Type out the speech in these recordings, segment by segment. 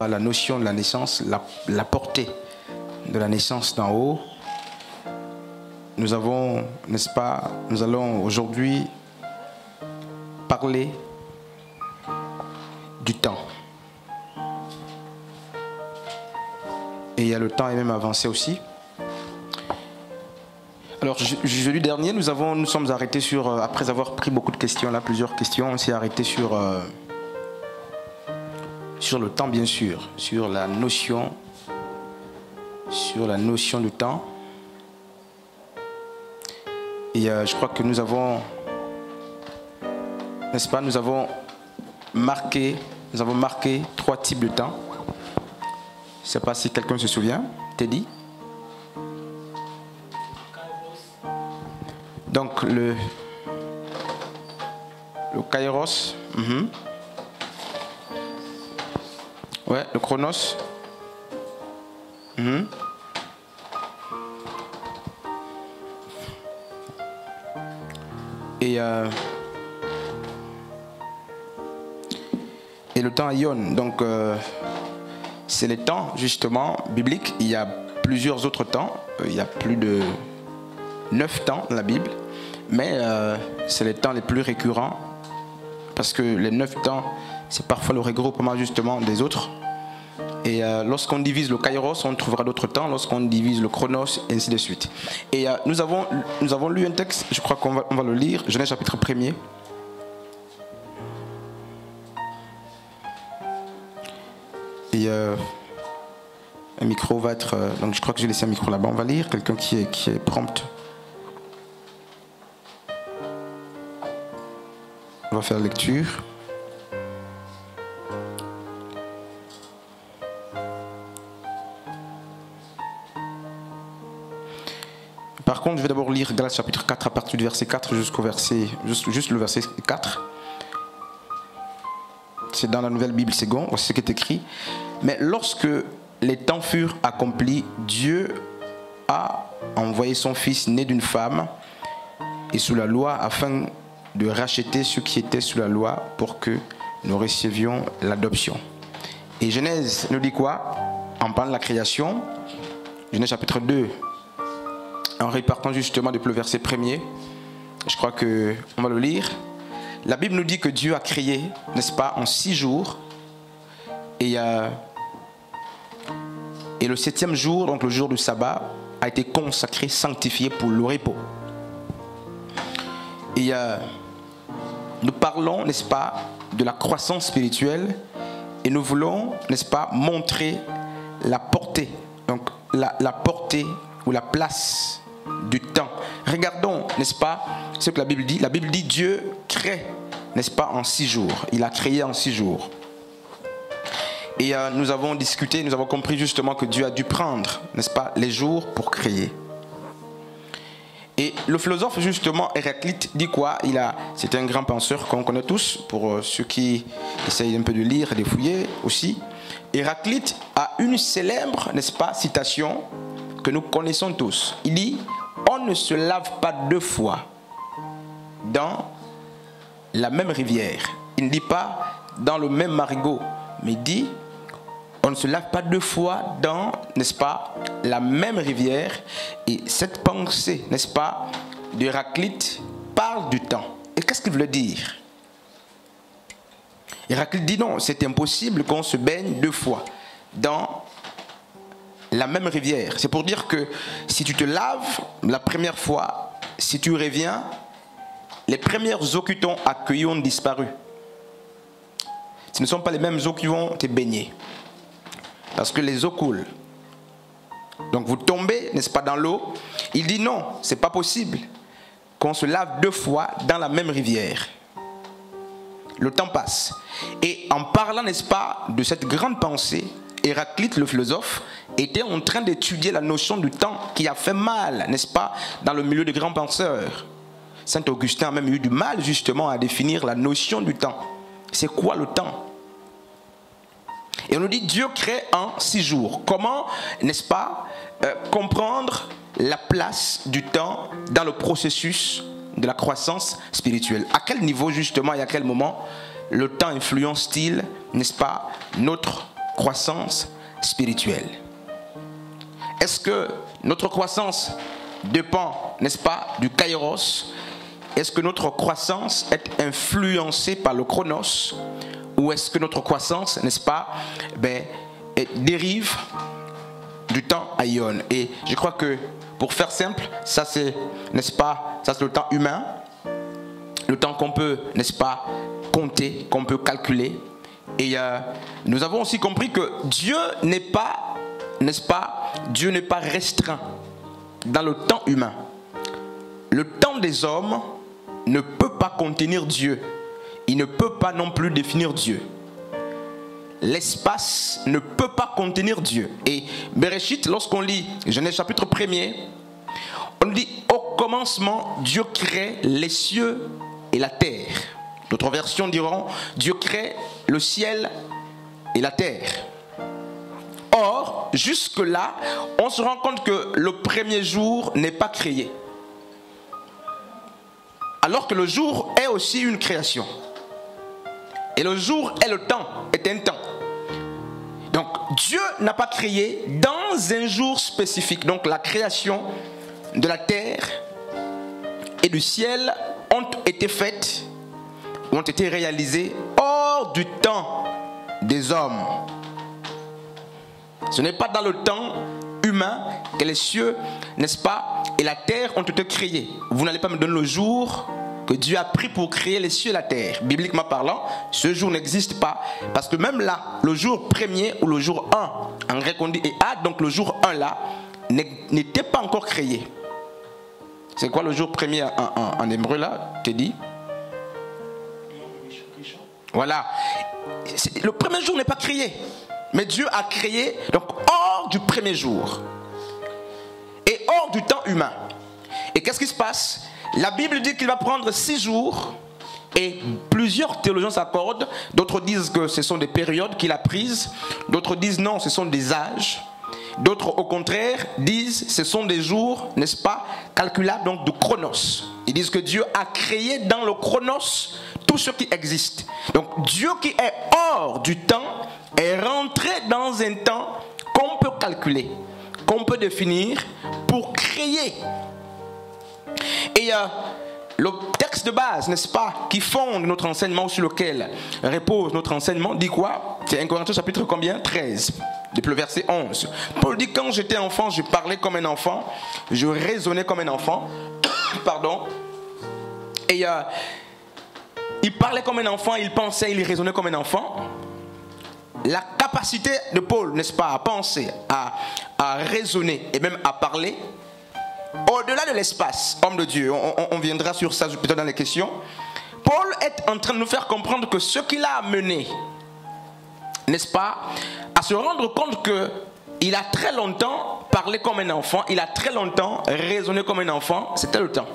La notion de la naissance, la portée de la naissance d'en haut. Nous avons, n'est-ce pas, nous allons aujourd'hui parler du temps. Et le temps est même avancé aussi. Alors, jeudi dernier, nous sommes arrêtés sur, après avoir pris beaucoup de questions, là, plusieurs questions, on s'est arrêté sur le temps, bien sûr, sur la notion du temps. Et je crois que nous avons, n'est-ce pas, nous avons marqué 3 types de temps. Je ne sais pas si quelqu'un se souvient. Teddy? Donc le kairos. Ouais, le chronos. Et le temps ion. Donc c'est les temps justement bibliques. Il y a plusieurs autres temps. Il y a plus de 9 temps dans la Bible. Mais c'est les temps les plus récurrents. Parce que les 9 temps, c'est parfois le regroupement justement des autres. Et lorsqu'on divise le kairos, on trouvera d'autres temps. Lorsqu'on divise le chronos, et ainsi de suite. Et nous avons lu un texte, je crois qu'on va le lire, Genèse chapitre 1er. Et un micro va être... donc je crois que j'ai laissé un micro là-bas. On va lire, quelqu'un qui est prompt. On va faire la lecture. Par contre, je vais d'abord lire Galates chapitre 4 à partir du verset 4 jusqu'au verset, juste le verset 4. C'est dans la Nouvelle Bible Seconde, voici ce qui est écrit. Mais lorsque les temps furent accomplis, Dieu a envoyé son Fils né d'une femme et sous la loi afin de racheter ceux qui étaient sous la loi pour que nous recevions l'adoption. Et Genèse nous dit quoi? En parlant de la création, Genèse chapitre 2, en repartant justement depuis le verset 1er, je crois qu'on va le lire. La Bible nous dit que Dieu a créé, n'est-ce pas, en 6 jours. Et le 7e jour, donc le jour du sabbat, a été consacré, sanctifié pour le repos. Et nous parlons, n'est-ce pas, de la croissance spirituelle. Et nous voulons, n'est-ce pas, montrer la portée. Donc la portée ou la place du temps. Regardons, n'est-ce pas, ce que la Bible dit. La Bible dit Dieu crée, n'est-ce pas, en 6 jours. Il a créé en 6 jours. Et nous avons discuté, nous avons compris justement que Dieu a dû prendre, n'est-ce pas, les jours pour créer. Et le philosophe justement Héraclite dit quoi? C'est un grand penseur qu'on connaît tous, pour ceux qui essayent un peu de lire et de fouiller aussi. Héraclite a une célèbre, n'est-ce pas, citation que nous connaissons tous. Il dit: on ne se lave pas 2 fois dans la même rivière. Il ne dit pas dans le même marigot, mais il dit: on ne se lave pas 2 fois dans, n'est-ce pas, la même rivière. Et cette pensée, n'est-ce pas, d'Héraclite parle du temps. Et qu'est-ce qu'il veut dire? Héraclite dit non, c'est impossible qu'on se baigne 2 fois dans la même rivière. C'est pour dire que si tu te laves la première fois, si tu reviens, les premières eaux qui t'ont accueilli ont disparu. Ce ne sont pas les mêmes eaux qui vont te baigner. Parce que les eaux coulent. Donc vous tombez, n'est-ce pas, dans l'eau. Il dit non, c'est pas possible qu'on se lave 2 fois dans la même rivière. Le temps passe. Et en parlant, n'est-ce pas, de cette grande pensée, Héraclite, le philosophe, était en train d'étudier la notion du temps qui a fait mal, n'est-ce pas, dans le milieu des grands penseurs. Saint Augustin a même eu du mal justement à définir la notion du temps. C'est quoi le temps? Et on nous dit Dieu crée en 6 jours. Comment, n'est-ce pas, comprendre la place du temps dans le processus de la croissance spirituelle? À quel niveau justement et à quel moment le temps influence-t-il, n'est-ce pas, notre croissance spirituelle. Est-ce que notre croissance dépend, n'est-ce pas, du kairos? Est-ce que notre croissance est influencée par le chronos? Ou est-ce que notre croissance, n'est-ce pas, dérive du temps aion? Et je crois que, pour faire simple, ça c'est, n'est-ce pas, ça c'est le temps humain, le temps qu'on peut, n'est-ce pas, compter, qu'on peut calculer. Et nous avons aussi compris que Dieu n'est pas, n'est-ce pas, Dieu n'est pas restreint dans le temps humain. Le temps des hommes ne peut pas contenir Dieu. Il ne peut pas non plus définir Dieu. L'espace ne peut pas contenir Dieu. Et Bereshit, lorsqu'on lit Genèse chapitre 1er, on dit au commencement, Dieu crée les cieux et la terre. D'autres versions diront Dieu crée le ciel et la terre. Or, jusque-là, on se rend compte que le premier jour n'est pas créé. Alors que le jour est aussi une création. Et le jour est le temps, est un temps. Donc Dieu n'a pas créé dans un jour spécifique. Donc la création de la terre et du ciel ont été faites, ont été réalisées hors du temps des hommes. Ce n'est pas dans le temps humain que les cieux, n'est-ce pas, et la terre ont été créés. Vous n'allez pas me donner le jour que Dieu a pris pour créer les cieux et la terre. Bibliquement parlant, ce jour n'existe pas. Parce que même là, le jour premier ou le jour 1, en grec on dit Ead, donc le jour 1 là, n'était pas encore créé. C'est quoi le jour premier en hébreu là, tu dis? Voilà. Le premier jour n'est pas créé. Mais Dieu a créé, donc hors du premier jour. Et hors du temps humain. Et qu'est-ce qui se passe? La Bible dit qu'il va prendre 6 jours. Et plusieurs théologiens s'accordent. D'autres disent que ce sont des périodes qu'il a prises. D'autres disent non, ce sont des âges. D'autres au contraire disent ce sont des jours, n'est-ce pas, calculables, donc de chronos. Ils disent que Dieu a créé dans le chronos tout ce qui existe. Donc Dieu qui est hors du temps est rentré dans un temps qu'on peut calculer, qu'on peut définir pour créer. Et le texte de base, n'est-ce pas, qui fonde notre enseignement, sur lequel repose notre enseignement, dit quoi? C'est 1 Corinthiens chapitre combien? 13, depuis le verset 11. Paul dit, quand j'étais enfant, je parlais comme un enfant, je raisonnais comme un enfant. Pardon. Et il parlait comme un enfant, il pensait, il raisonnait comme un enfant. La capacité de Paul, n'est-ce pas, à penser, à raisonner et même à parler, au-delà de l'espace, homme de Dieu, on viendra sur ça peut-être dans les questions. Paul est en train de nous faire comprendre que ce qui l'a amené, n'est-ce pas, à se rendre compte qu'il a très longtemps parlé comme un enfant, il a très longtemps raisonné comme un enfant, c'était le temps.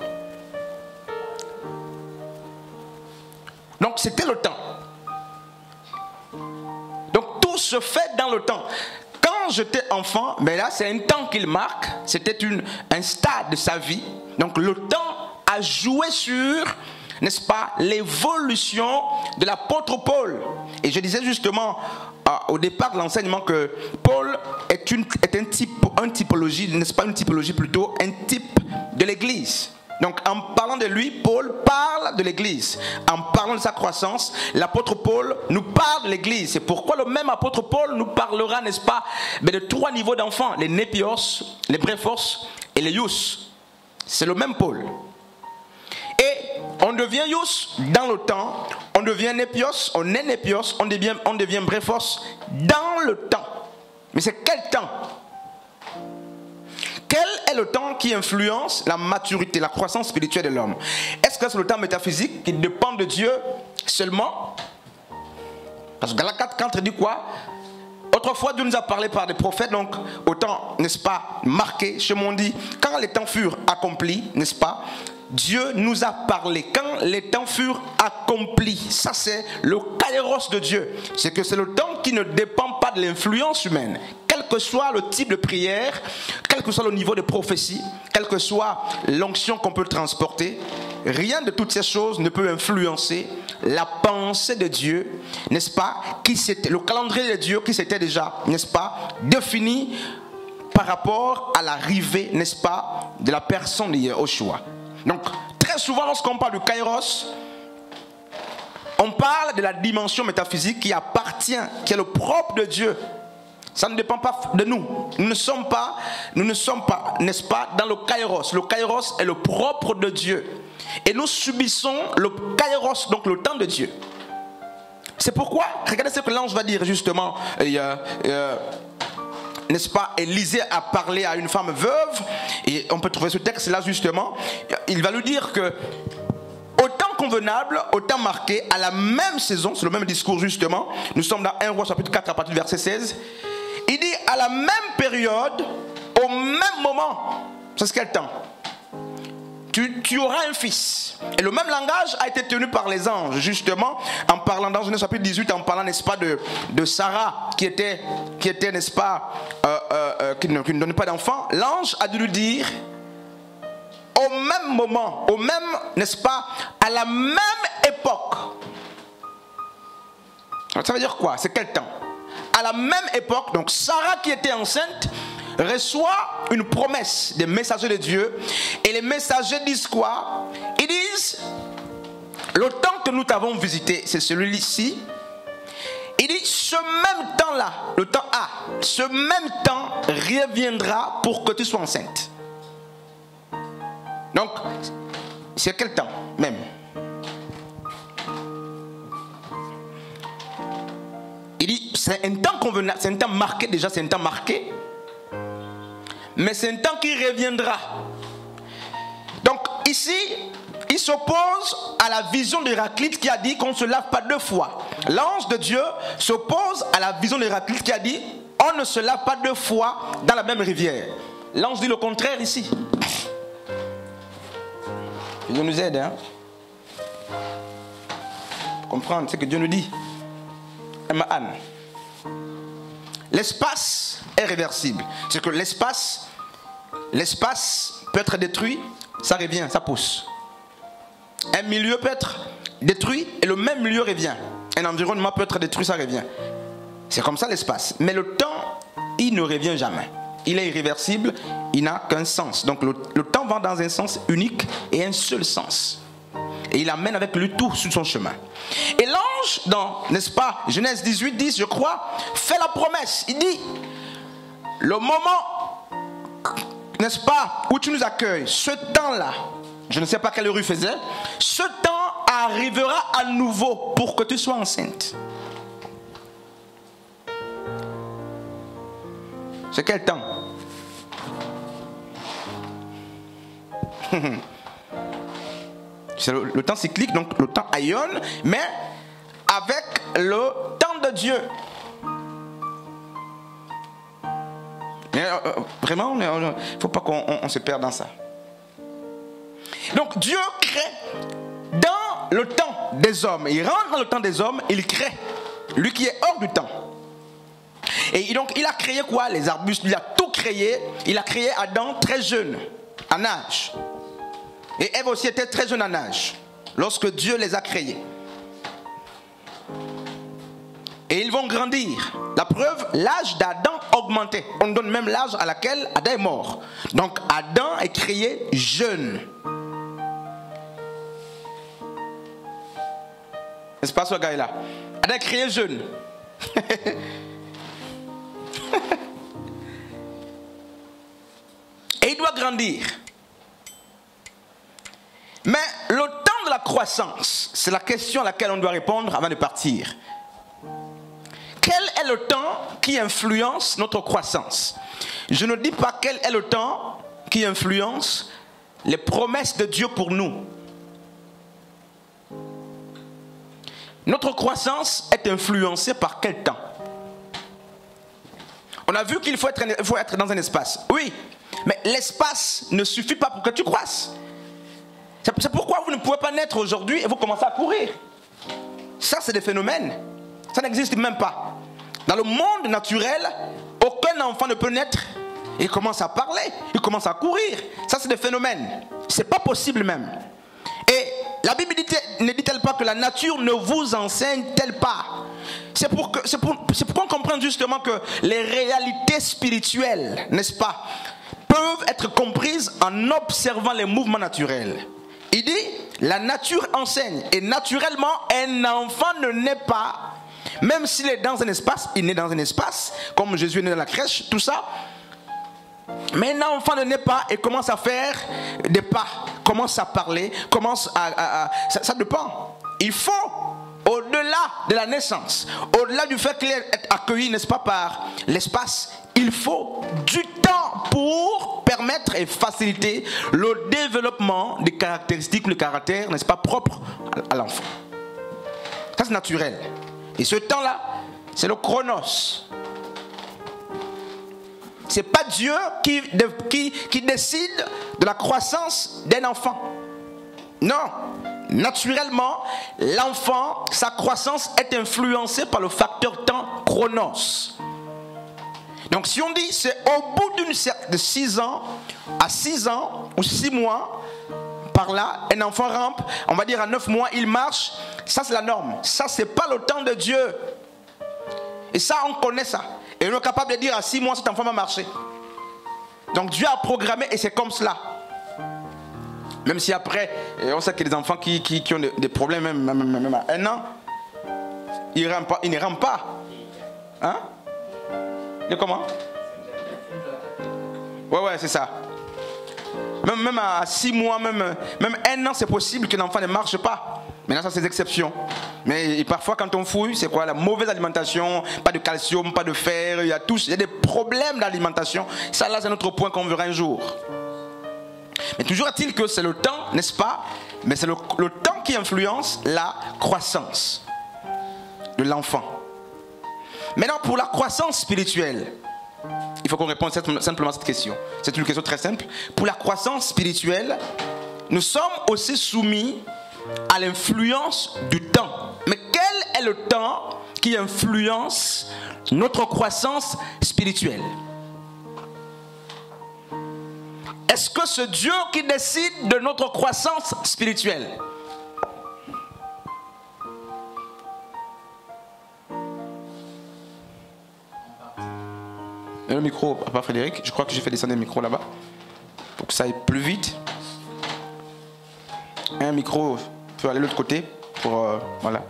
Donc c'était le temps. Donc tout se fait dans le temps. Quand j'étais enfant, mais là c'est un temps qu'il marque, c'était un stade de sa vie. Donc le temps a joué sur, n'est-ce pas, l'évolution de l'apôtre Paul. Et je disais justement au départ de l'enseignement que Paul est une typologie, n'est-ce pas, une typologie plutôt, un type de l'Église. Donc en parlant de lui, Paul parle de l'Église. En parlant de sa croissance, l'apôtre Paul nous parle de l'Église. C'est pourquoi le même apôtre Paul nous parlera, n'est-ce pas, de 3 niveaux d'enfants. Les népios, les bréphos et les ius. C'est le même Paul. Et on devient ius dans le temps, on devient népios, on est népios, on devient bréphos dans le temps. Mais c'est quel temps? Quel est le temps qui influence la maturité, la croissance spirituelle de l'homme? Est-ce que c'est le temps métaphysique qui dépend de Dieu seulement? Parce que Galates 4 dit quoi? Autrefois, Dieu nous a parlé par des prophètes, donc autant, n'est-ce pas, marqué, chez moi on dit, quand les temps furent accomplis, n'est-ce pas, Dieu nous a parlé. Quand les temps furent accomplis, ça c'est le kairos de Dieu. C'est que c'est le temps qui ne dépend pas de l'influence humaine. Quel que soit le type de prière, quel que soit le niveau de prophétie, quel que soit l'onction qu'on peut transporter, rien de toutes ces choses ne peut influencer la pensée de Dieu, n'est-ce pas, le calendrier de Dieu qui s'était déjà, n'est-ce pas, défini par rapport à l'arrivée, n'est-ce pas, de la personne de Yahushua. Donc, très souvent, lorsqu'on parle du Kairos, on parle de la dimension métaphysique qui appartient, qui est le propre de Dieu. Ça ne dépend pas de nous. Nous ne sommes pas, n'est-ce pas, dans le Kairos. Le Kairos est le propre de Dieu. Et nous subissons le Kairos, donc le temps de Dieu. C'est pourquoi, regardez ce que l'ange va dire justement, n'est-ce pas, Élisée a parlé à une femme veuve, et on peut trouver ce texte là justement. Il va lui dire que au temps convenable, au temps marqué, à la même saison, c'est le même discours justement, nous sommes dans 1 Roi chapitre 4 à partir du verset 16, il dit à la même période, au même moment, c'est ce quel temps? Tu auras un fils. Et le même langage a été tenu par les anges, justement, en parlant dans Genèse chapitre 18, en parlant, n'est-ce pas, de Sarah, qui était n'est-ce pas, qui ne donnait pas d'enfant. L'ange a dû lui dire, au même moment, n'est-ce pas, à la même époque. Ça veut dire quoi? C'est quel temps? À la même époque, donc Sarah qui était enceinte, reçoit une promesse des messagers de Dieu. Et les messagers disent quoi? Ils disent, le temps que nous t'avons visité, c'est celui-ci. Il dit, ce même temps-là, le temps A, ce même temps reviendra pour que tu sois enceinte. Donc, c'est quel temps même? Il dit, c'est un temps convenable, c'est un temps marqué, déjà c'est un temps marqué. Mais c'est un temps qui reviendra. Donc ici, il s'oppose à la vision d'Héraclite qui a dit qu'on ne se lave pas deux fois. L'ange de Dieu s'oppose à la vision d'Héraclite qui a dit on ne se lave pas deux fois dans la même rivière. L'ange dit le contraire ici. Dieu nous aide, hein, pour comprendre ce que Dieu nous dit. Anne. L'espace est réversible. C'est que l'espace peut être détruit, ça revient, ça pousse. Un milieu peut être détruit et le même milieu revient. Un environnement peut être détruit, ça revient. C'est comme ça l'espace. Mais le temps, il ne revient jamais. Il est irréversible, il n'a qu'un sens. Donc le temps va dans un sens unique et un seul sens. Et il amène avec lui tout sur son chemin. Et l'ange, dans, n'est-ce pas, Genèse 18, 10, je crois, fait la promesse. Il dit, le moment, n'est-ce pas, où tu nous accueilles, ce temps-là, je ne sais pas quelle heure il faisait, ce temps arrivera à nouveau pour que tu sois enceinte. C'est quel temps? C'est le temps cyclique, donc le temps aïonne, mais avec le temps de Dieu. Mais vraiment, il ne faut pas qu'on se perde dans ça. Donc Dieu crée dans le temps des hommes. Il rentre dans le temps des hommes, il crée. Lui qui est hors du temps. Et donc il a créé quoi? Les arbustes, il a tout créé. Il a créé Adam très jeune, en âge. Et Ève aussi était très jeune en âge, lorsque Dieu les a créés. Et ils vont grandir. La preuve, l'âge d'Adam augmentait. On donne même l'âge à laquelle Adam est mort. Donc Adam est créé jeune. N'est-ce pas ce gars-là? Adam est créé jeune. Et il doit grandir. Mais le temps de la croissance, c'est la question à laquelle on doit répondre avant de partir. Quel est le temps qui influence notre croissance? Je ne dis pas quel est le temps qui influence les promesses de Dieu pour nous. Notre croissance est influencée par quel temps? On a vu qu'il faut être dans un espace. Oui, mais l'espace ne suffit pas pour que tu croisses. C'est pourquoi vous ne pouvez pas naître aujourd'hui et vous commencez à courir. Ça, c'est des phénomènes. Ça n'existe même pas. Dans le monde naturel, aucun enfant ne peut naître. Il commence à parler, il commence à courir. Ça, c'est des phénomènes. C'est pas possible même. Et La Bible ne dit-elle pas que la nature ne vous enseigne-t-elle pas? C'est pour qu'on comprenne justement que les réalités spirituelles, n'est-ce pas, peuvent être comprises en observant les mouvements naturels. Il dit, la nature enseigne. Et naturellement, un enfant ne naît pas, même s'il est dans un espace, il naît dans un espace, comme Jésus est né dans la crèche, tout ça. Mais un enfant ne naît pas et commence à faire des pas, commence à parler, ça dépend. Il faut, au-delà de la naissance, au-delà du fait qu'il est accueilli, n'est-ce pas, par l'espace, il faut du temps pour permettre et faciliter le développement des caractéristiques, le caractère, n'est-ce pas, propre à l'enfant. Ça, c'est naturel. Et ce temps-là, c'est le chronos. Ce n'est pas Dieu qui décide de la croissance d'un enfant. Non. Naturellement, l'enfant, sa croissance est influencée par le facteur temps chronos. Donc si on dit c'est au bout de 6 ans à 6 ans ou 6 mois, par là, un enfant rampe, on va dire à 9 mois, il marche, ça c'est la norme. Ça c'est pas le temps de Dieu. Et ça on connaît ça. Et on est capable de dire à 6 mois cet enfant va marcher. Donc Dieu a programmé et c'est comme cela. Même si après, on sait qu'il y a des enfants qui ont des problèmes même à 1 an, ils ne rampent pas. Hein? Et comment? Ouais, c'est ça. Même à 6 mois, même 1 an, c'est possible qu'un enfant ne marche pas. Maintenant, ça, c'est des exceptions. Mais parfois, quand on fouille, c'est quoi? La mauvaise alimentation, pas de calcium, pas de fer, il y a des problèmes d'alimentation. Ça, là, c'est un autre point qu'on verra un jour. Mais toujours est-il que c'est le temps, n'est-ce pas? Mais c'est le temps qui influence la croissance de l'enfant. Maintenant, pour la croissance spirituelle, il faut qu'on réponde simplement à cette question. C'est une question très simple. Pour la croissance spirituelle, nous sommes aussi soumis à l'influence du temps. Mais quel est le temps qui influence notre croissance spirituelle? Est-ce que c'est Dieu qui décide de notre croissance spirituelle? Le micro, papa Frédéric, je crois que j'ai fait descendre le micro là-bas pour que ça aille plus vite. Un micro peut aller de l'autre côté pour voilà,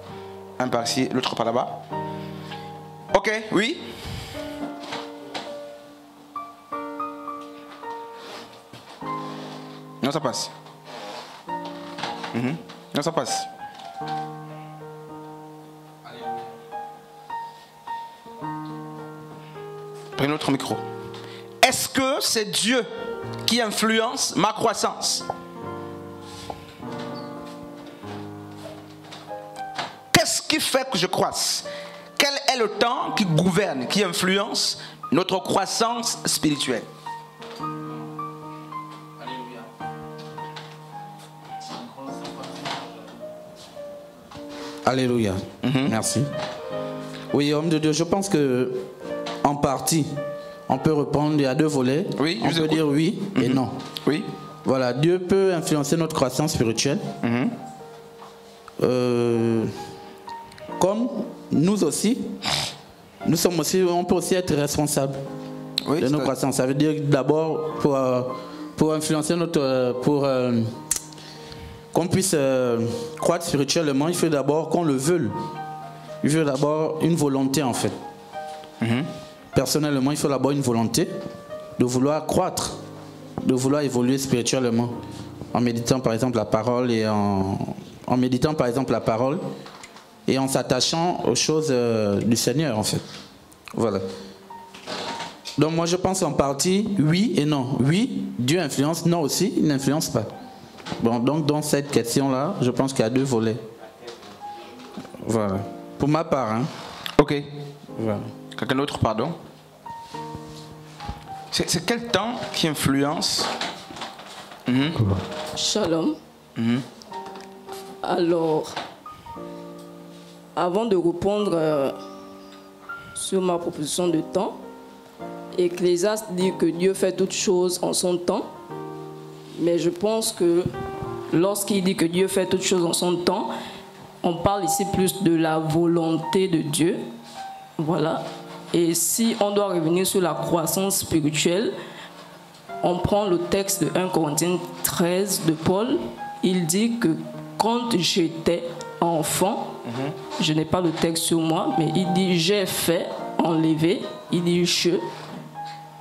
un par ici, l'autre par là-bas. Ok, oui. Non, ça passe. Non, ça passe. Prenez l'autre micro. Est-ce que c'est Dieu qui influence ma croissance? Qu'est-ce qui fait que je croisse? Quel est le temps qui gouverne, qui influence notre croissance spirituelle? Alléluia. Merci. Oui, homme de Dieu, je pense que en partie, on peut répondre, il y a 2 volets. Oui, on peut dire oui et non. Oui. Voilà, Dieu peut influencer notre croissance spirituelle. Comme nous aussi, on peut aussi être responsable de nos croissances. Ça veut dire d'abord pour influencer notre, qu'on puisse croître spirituellement, il faut d'abord qu'on le veuille. Il faut d'abord une volonté en fait. Personnellement, il faut d'abord une volonté de vouloir croître, de vouloir évoluer spirituellement, en méditant par exemple la parole et en méditant par exemple la parole et en s'attachant aux choses du Seigneur en fait. Voilà. Donc moi je pense en partie oui et non. Oui, Dieu influence, non aussi, il n'influence pas. Bon, donc dans cette question-là, je pense qu'il y a 2 volets. Voilà. Pour ma part, hein. Ok. Voilà. Quelqu'un d'autre, pardon? C'est quel temps qui influence? Shalom. Alors, avant de répondre sur ma proposition de temps, Ecclésiaste dit que Dieu fait toutes choses en son temps, mais je pense que lorsqu'il dit que Dieu fait toutes choses en son temps, on parle ici plus de la volonté de Dieu. Voilà. Et si on doit revenir sur la croissance spirituelle, on prend le texte de 1 Corinthiens 13 de Paul. Il dit que quand j'étais enfant, je n'ai pas le texte sur moi, mais il dit j'ai fait, enlevé, il dit je.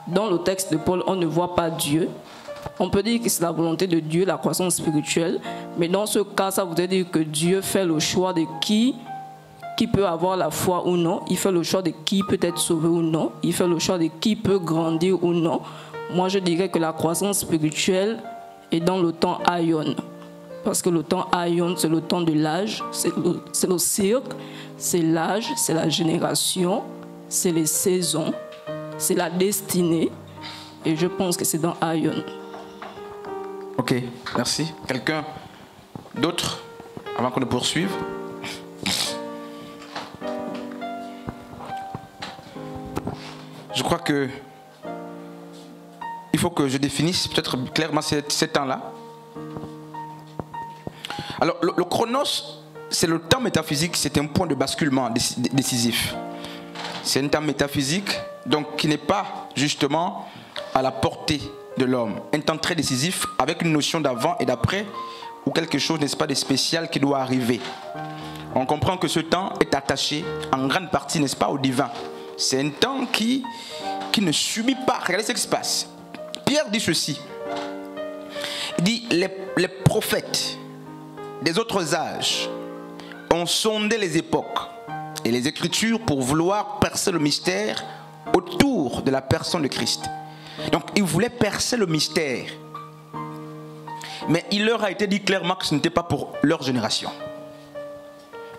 Dans le texte de Paul, on ne voit pas Dieu. On peut dire que c'est la volonté de Dieu, la croissance spirituelle, mais dans ce cas, ça voudrait dire que Dieu fait le choix de qui peut avoir la foi ou non. Il fait le choix de qui peut être sauvé ou non. Il fait le choix de qui peut grandir ou non. Moi, je dirais que la croissance spirituelle est dans le temps Aion. Parce que le temps Aion, c'est le temps de l'âge, c'est le cycle, c'est l'âge, c'est la génération, c'est les saisons, c'est la destinée. Et je pense que c'est dans Aion. Ok, merci. Quelqu'un d'autre avant qu'on ne poursuive? Je crois que il faut que je définisse peut-être clairement ces temps-là. Alors, le chronos, c'est le temps métaphysique, c'est un point de basculement décisif. C'est un temps métaphysique, donc qui n'est pas justement à la portée de l'homme. Un temps très décisif, avec une notion d'avant et d'après, ou quelque chose, n'est-ce pas, de spécial qui doit arriver. On comprend que ce temps est attaché en grande partie, n'est-ce pas, au divin. C'est un temps qui ne subit pas. Regardez ce qui se passe. Pierre dit ceci. Il dit, les prophètes des autres âges ont sondé les époques et les Écritures pour vouloir percer le mystère autour de la personne de Christ. Donc, ils voulaient percer le mystère. Mais il leur a été dit clairement que ce n'était pas pour leur génération.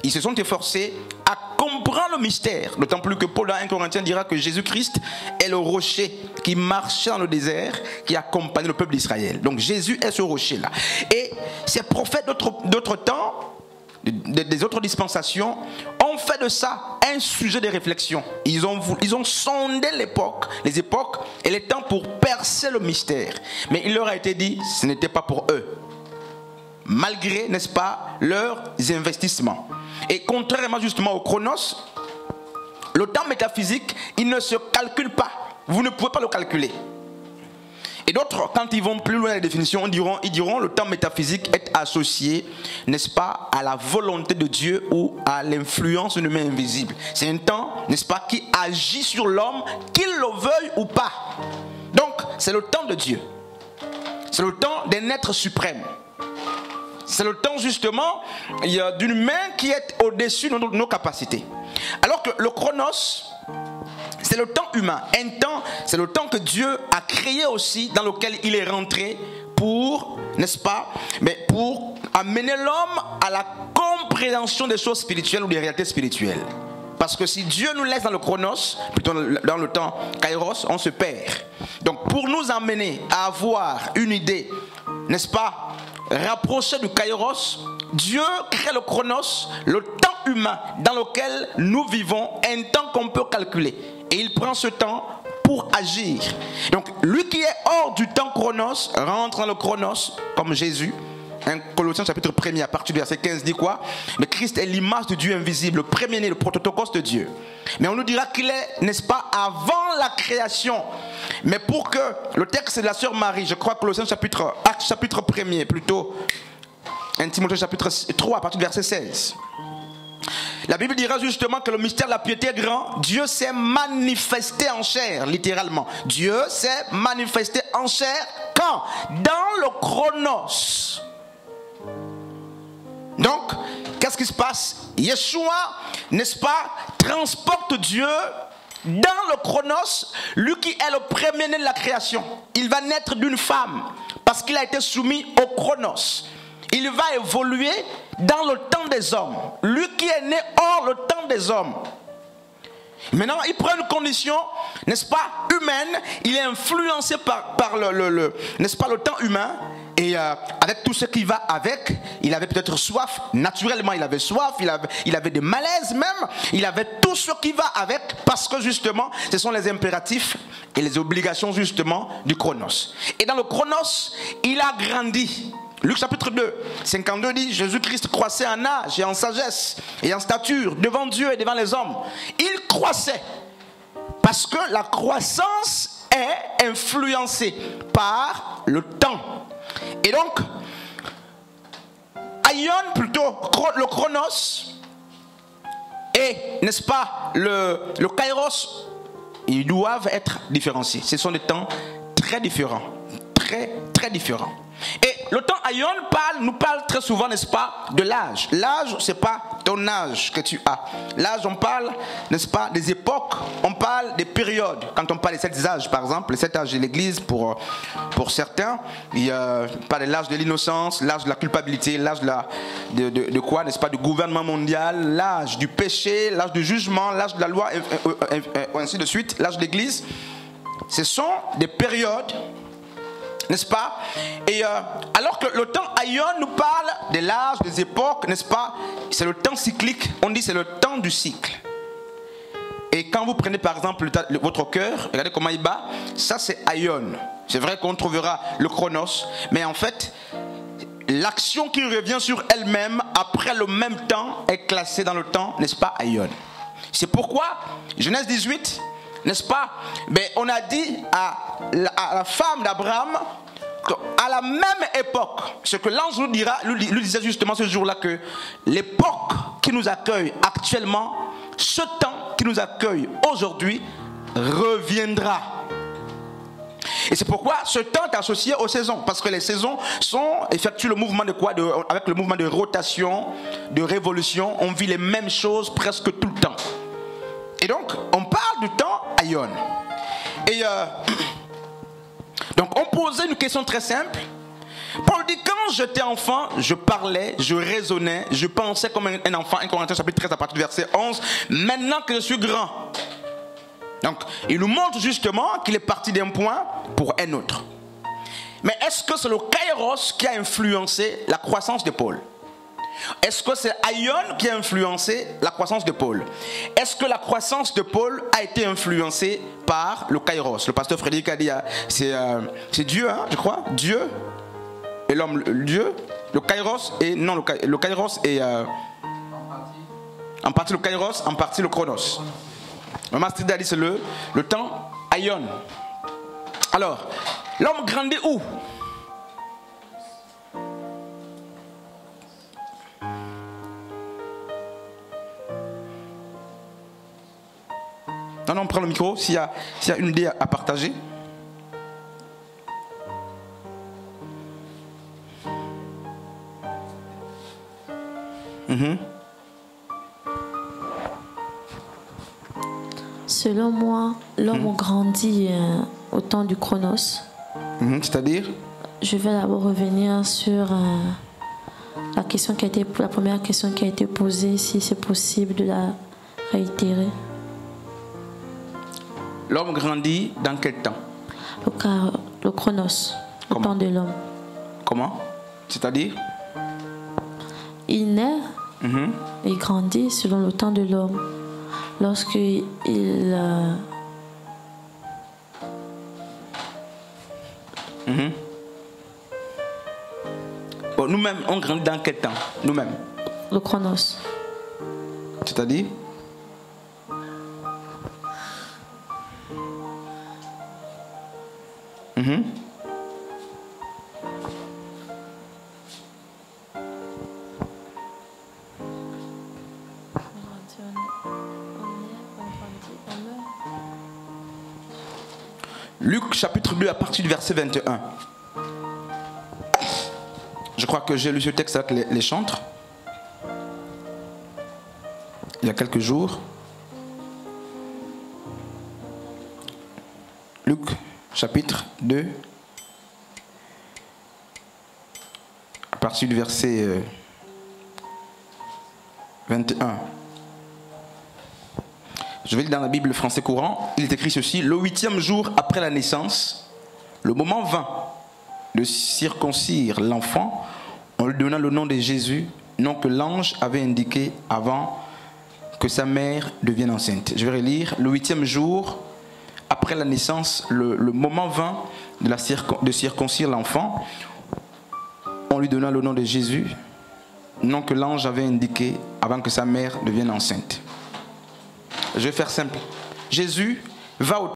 Ils se sont efforcés à comprendre le mystère. D'autant plus que Paul dans 1 Corinthiens dira que Jésus-Christ est le rocher qui marchait dans le désert, qui accompagnait le peuple d'Israël. Donc Jésus est ce rocher-là. Et ces prophètes d'autres temps, des autres dispensations, ont fait de ça un sujet de réflexion. Ils ont sondé les époques et les temps pour percer le mystère. Mais il leur a été dit, ce n'était pas pour eux. Malgré, n'est-ce pas, leurs investissements. Et contrairement justement au chronos, le temps métaphysique, il ne se calcule pas. Vous ne pouvez pas le calculer. Et d'autres, quand ils vont plus loin dans la définition, ils diront le temps métaphysique est associé, n'est-ce pas, à la volonté de Dieu ou à l'influence d'une main invisible. C'est un temps, n'est-ce pas, qui agit sur l'homme, qu'il le veuille ou pas. Donc, c'est le temps de Dieu. C'est le temps d'un être suprême. C'est le temps justement d'une main qui est au-dessus de nos capacités. Alors que le chronos, c'est le temps humain. Un temps, c'est le temps que Dieu a créé aussi, dans lequel il est rentré pour, n'est-ce pas, mais pour amener l'homme à la compréhension des choses spirituelles ou des réalités spirituelles. Parce que si Dieu nous laisse dans le chronos, plutôt dans le temps kairos, on se perd. Donc pour nous amener à avoir une idée, n'est-ce pas, rapprochée du kairos, Dieu crée le chronos, le temps humain dans lequel nous vivons, un temps qu'on peut calculer. Et il prend ce temps pour agir. Donc lui qui est hors du temps chronos rentre dans le chronos comme Jésus. Colossiens chapitre 1er à partir du verset 15 dit quoi? Mais Christ est l'image de Dieu invisible, le premier-né, le prototokos de Dieu. Mais on nous dira qu'il est, n'est-ce pas, avant la création. Mais pour que le texte de la sœur Marie, je crois Colossiens chapitre 1er plutôt, 1 Timothée chapitre 3 à partir du verset 16. La Bible dira justement que le mystère de la piété est grand. Dieu s'est manifesté en chair, littéralement. Dieu s'est manifesté en chair quand? Dans le chronos. Donc, qu'est-ce qui se passe? Yeshua, n'est-ce pas, transporte Dieu dans le chronos, lui qui est le premier-né de la création. Il va naître d'une femme parce qu'il a été soumis au chronos. Il va évoluer dans le temps des hommes. Lui qui est né hors le temps des hommes. Maintenant, il prend une condition, n'est-ce pas, humaine. Il est influencé par n'est-ce pas, le temps humain. Et avec tout ce qui va avec, il avait peut-être soif. Naturellement, il avait soif. Il avait des malaises même. Il avait tout ce qui va avec. Parce que justement, ce sont les impératifs et les obligations justement du chronos. Et dans le chronos, il a grandi. Luc chapitre 2, 52 dit, Jésus-Christ croissait en âge et en sagesse et en stature devant Dieu et devant les hommes. Il croissait parce que la croissance est influencée par le temps. Et donc, Aion, plutôt le chronos, et, n'est-ce pas, le kairos, ils doivent être différenciés. Ce sont des temps très différents. Très différents. Et le temps Aion nous parle très souvent, n'est-ce pas, de l'âge. L'âge, ce n'est pas ton âge que tu as. L'âge, on parle, n'est-ce pas, des époques, on parle des périodes. Quand on parle des 7 âges, par exemple, les 7 âges de l'Église, pour certains, il y a pas l'âge de l'innocence, l'âge de la culpabilité, l'âge de quoi, n'est-ce pas, du gouvernement mondial, l'âge du péché, l'âge du jugement, l'âge de la loi, ainsi de suite, l'âge de l'Église. Ce sont des périodes, n'est-ce pas? Et alors que le temps Aion nous parle de l'âge, des époques, n'est-ce pas? C'est le temps cyclique, on dit c'est le temps du cycle. Et quand vous prenez par exemple votre cœur, regardez comment il bat, ça c'est Aion. C'est vrai qu'on trouvera le chronos, mais en fait, l'action qui revient sur elle-même après le même temps est classée dans le temps, n'est-ce pas, Aion. C'est pourquoi, Genèse 18, n'est-ce pas, mais on a dit à la femme d'Abraham, à la même époque, ce que l'ange nous disait justement ce jour-là, que l'époque qui nous accueille actuellement, ce temps qui nous accueille aujourd'hui, reviendra. Et c'est pourquoi ce temps est associé aux saisons, parce que les saisons effectuent le mouvement de quoi, avec le mouvement de rotation, de révolution, on vit les mêmes choses presque tout le temps. Et donc, on parle du temps Aion. Et donc, on posait une question très simple. Paul dit, quand j'étais enfant, je parlais, je raisonnais, je pensais comme un enfant. 1 Corinthiens chapitre 13 à partir du verset 11. Maintenant que je suis grand. Donc, il nous montre justement qu'il est parti d'un point pour un autre. Mais est-ce que c'est le kairos qui a influencé la croissance de Paul? Est-ce que c'est Aion qui a influencé la croissance de Paul? Est-ce que la croissance de Paul a été influencée par le kairos? Le pasteur Frédéric a dit, c'est Dieu, hein, je crois, Dieu et l'homme, Dieu, le kairos et non, le kairos est en partie le kairos, en partie le chronos. Le master a dit c'est le temps Aion. Alors, l'homme grandit où? Non, on prend le micro s'il y a une idée à partager. Selon moi, l'homme grandit au temps du chronos. C'est-à-dire? Je vais d'abord revenir sur la première question qui a été posée, si c'est possible de la réitérer. L'homme grandit dans quel temps? Le chronos, le temps de l'homme. Comment? C'est-à-dire? Il naît et il grandit selon le temps de l'homme. Lorsqu'il... Bon, nous-mêmes, on grandit dans quel temps? Nous-mêmes? Le chronos. C'est-à-dire? Luc chapitre 2 à partir du verset 21. Je crois que j'ai lu ce texte avec les chantres il y a quelques jours. Luc chapitre 2 à partir du verset 21. Je vais lire dans la Bible français courant. Il est écrit ceci: le 8e jour après la naissance, le moment vint de circoncire l'enfant en lui donnant le nom de Jésus, nom que l'ange avait indiqué avant que sa mère devienne enceinte. Je vais relire. Le 8e jour après la naissance, le moment vint de circoncire l'enfant on lui donna le nom de Jésus, nom que l'ange avait indiqué avant que sa mère devienne enceinte. Je vais faire simple. Jésus va au